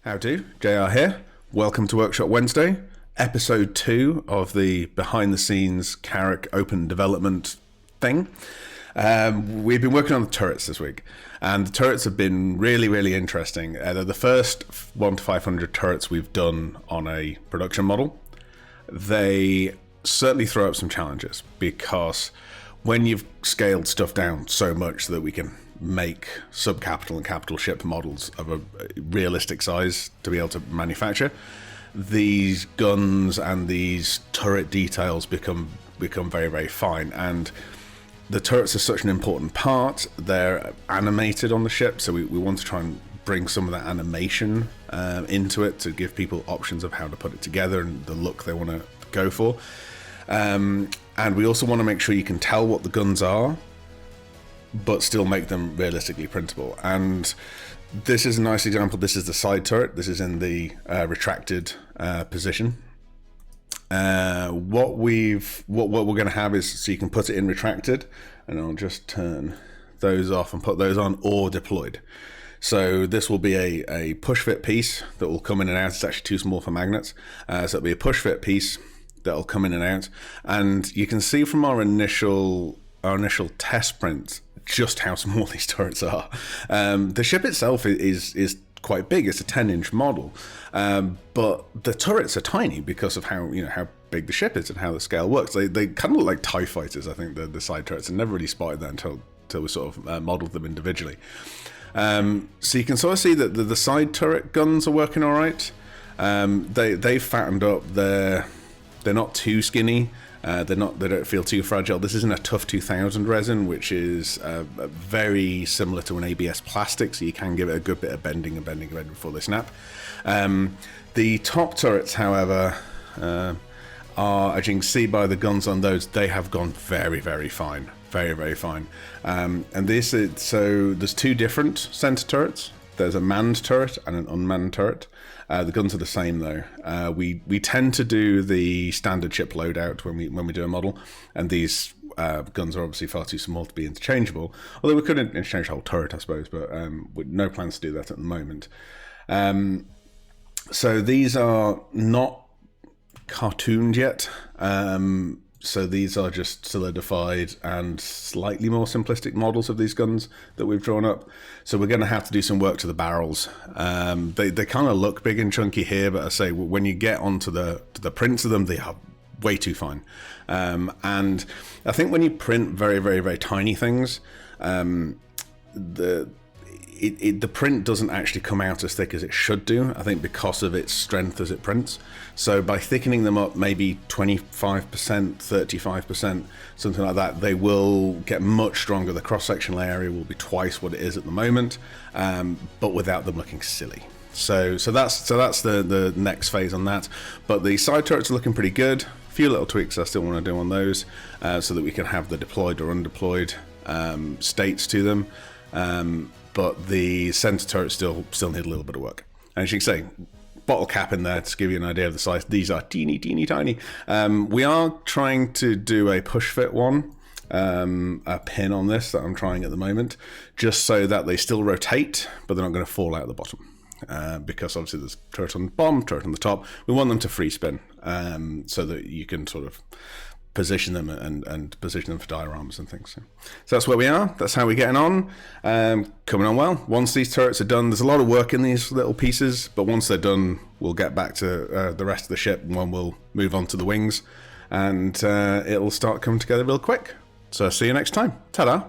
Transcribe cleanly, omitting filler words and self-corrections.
How do? JR here. Welcome to Workshop Wednesday, episode 2 of the behind-the-scenes CARRACK open development thing. We've been working on the turrets this week, and the turrets have been really interesting. They're the first 1 to 500 turrets we've done on a production model. They certainly throw up some challenges, because when you've scaled stuff down so much that we can make sub-capital and capital ship models of a realistic size to be able to manufacture, these guns and these turret details become very fine. And the turrets are such an important part. They're animated on the ship, so we want to try and bring some of that animation into it to give people options of how to put it together and the look they want to go for. And we also want to make sure you can tell what the guns are, but still make them realistically printable. And this is a nice example. This is the side turret. This is in the retracted position. What we're going to have is, so you can put it in retracted, and I'll just turn those off and put those on, or deployed. So this will be a push fit piece that will come in and out. It's actually too small for magnets, so it'll be a push fit piece that'll come in and out. And you can see from our initial test print just how small these turrets are. The ship itself is quite big. It's a 10-inch model, but the turrets are tiny because of how big the ship is and how the scale works. They kind of look like TIE fighters. I think the side turrets. I never really spotted that until we sort of modeled them individually. So you can sort of see that the side turret guns are working all right. They've fattened up. They're not too skinny. They don't feel too fragile. This isn't a Tough 2000 resin, which is very similar to an ABS plastic, so you can give it a good bit of bending before they snap. The top turrets, however, are, as you can see by the guns on those, they have gone very fine. Very fine. And so there's two different center turrets. There's a manned turret and an unmanned turret. The guns are the same though. We tend to do the standard ship loadout when we do a model, and these guns are obviously far too small to be interchangeable. Although we could interchange the whole turret, I suppose, but with no plans to do that at the moment. So these are not cartooned yet. So these are just solidified and slightly more simplistic models of these guns that we've drawn up. So we're going to have to do some work to the barrels. They kind of look big and chunky here, but I say when you get onto the prints of them, they are way too fine. And I think when you print very tiny things, the print doesn't actually come out as thick as it should do, I think, because of its strength as it prints. So by thickening them up maybe 25%, 35%, something like that, they will get much stronger. The cross-sectional area will be twice what it is at the moment, but without them looking silly. So that's the next phase on that. But the side turrets are looking pretty good. A few little tweaks I still want to do on those, so that we can have the deployed or undeployed states to them. But the center turrets still need a little bit of work. And as you can see, bottle cap in there to give you an idea of the size. These are teeny tiny. We are trying to do a push fit one, a pin on this that I'm trying at the moment, just so that they still rotate, but they're not going to fall out the bottom. Because obviously there's turret on the bottom, turret on the top. We want them to free spin, so that you can sort of position them and position them for dioramas and things. So that's where we are. That's how we're getting on. Coming on well. Once these turrets are done, there's a lot of work in these little pieces, but once they're done, we'll get back to the rest of the ship, and then we'll move on to the wings, and it'll start coming together real quick. So see you next time. Ta-da!